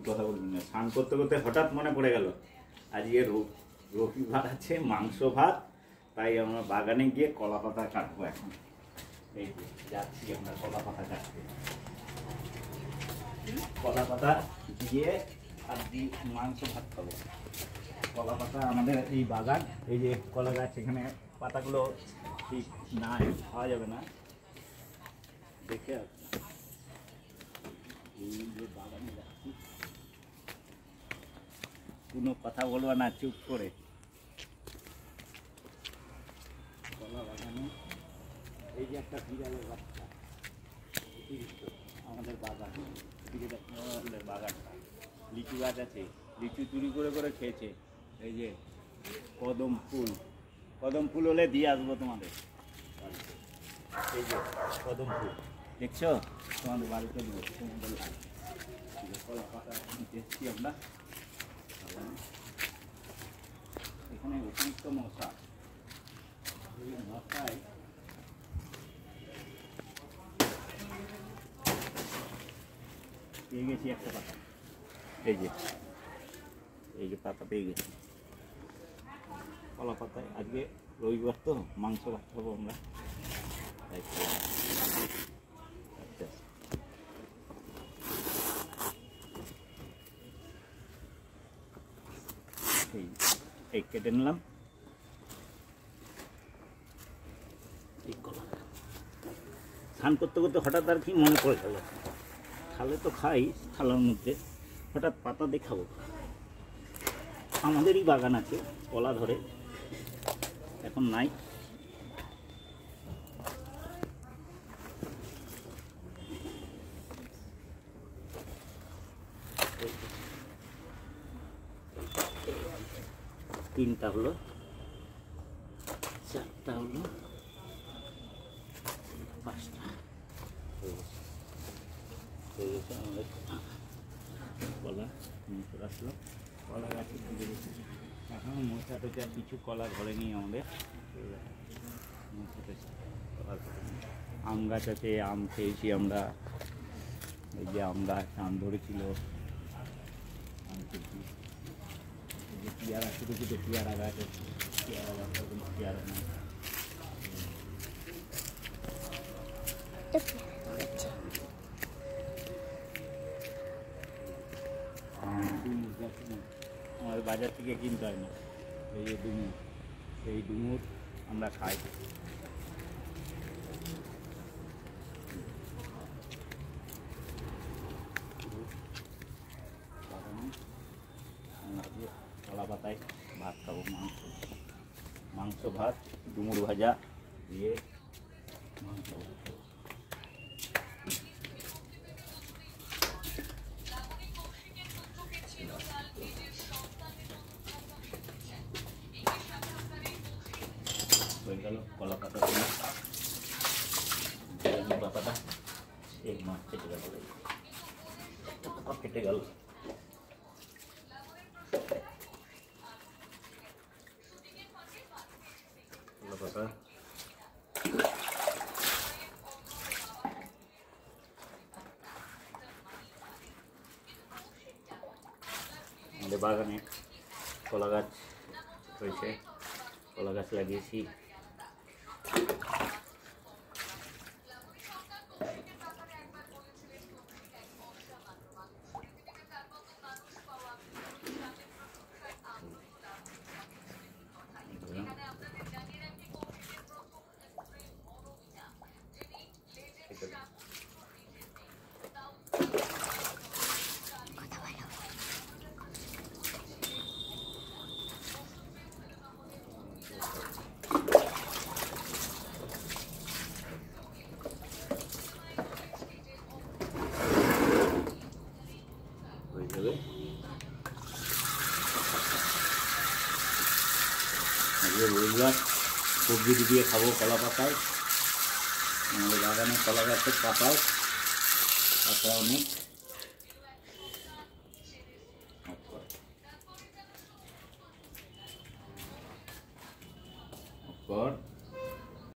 কথা বলবি না, স্নান করতে করতে হঠাৎ মনে পড়ে গেল আজকে রবিবার আছে, মাংস ভাত, তাই আমরা বাগানে গিয়ে কলা পাতা কাটবো। এখন এই যে যাচ্ছি আমরা কলা পাতা কাটতে, কলা পাতা দিয়ে আর মাংস ভাত খাবো। কলা পাতা আমাদের এই বাগান, এই যে কলা গাছ, এখানে পাতাগুলো ঠিক না খাওয়া যাবে না, দেখে এই যে বাগানে যাচ্ছি, কোনো কথা বলবো না, চুপ করে। কলা বাগানে এই যে একটা বিড়ালের বাচ্চা, আমাদের বাগান, আমাদের বাগানটা লিচু গাছ আছে, লিচু চুরি করে করে খেয়েছে। এই যে কদম ফুল হলে দিয়ে আসবো তোমাদের। এই যে কদম ফুল দেখছো, তোমাদের বাড়িতে দেবো, তোমাদের কলা পাতা দেখছি আমরা। এখানে অতিরিক্ত মশা, এই মশায় পেয়ে গেছি একটা পাতা। এই যে পাতা পেয়ে গেছি, কলা পাতায়। আজকে রবিবার তো মাংস ভাত খাবো আমরা, তাই আচ্ছা এই কেটে নিলাম। স্নান করতে করতে হঠাৎ আর কি মনে পড়ে গেল, খালে তো খাই, থালার মধ্যে হঠাৎ পাতা দেখাবো। আমাদেরই বাগান আছে, কলা ধরে, এখন নাই। তিনটা হলো, চারটা হলো, পাঁচটা হয়ে গেছে আমাদের কলা। আসলো কলা গাছে তুলে গেছে, এখন মোচা টোচা কিছু কলা ঘরে নিয়ে আমাদের। আম গাছ আছে, আম খেয়েছি আমরা। এই যে আম গাছ, আম ধরেছিল, আম খেয়েছি। এই যে পেয়ারা, ছোটো ছোটো পেয়ারা গাছ আছে, পেয়ারা গাছ কোনো পেয়ারা নেই। আমাদের বাজার থেকে কিনতে হয় না। এই যে ডুমুর, এই ডুমুর আমরা খাই। কলা পাতায় ভাত খাবো, মাংস ভাত, ডুমুর ভাজা দিয়ে মাংস ভাত খাবো। হয়ে গেল কলা পাতা, পাতাটা এক মাছ কেটে গেল, কেটে গেল। কলা পাতা আমাদের বাগানে কলা গাছ হয়েছে, কলা গাছ লাগিয়েছি। হবে। আজকে রবিবার সবজি দিয়ে খাবো কলা পাতায়। আমাদের বাগানে কলা গাছের পাতায় পাতা অনেক।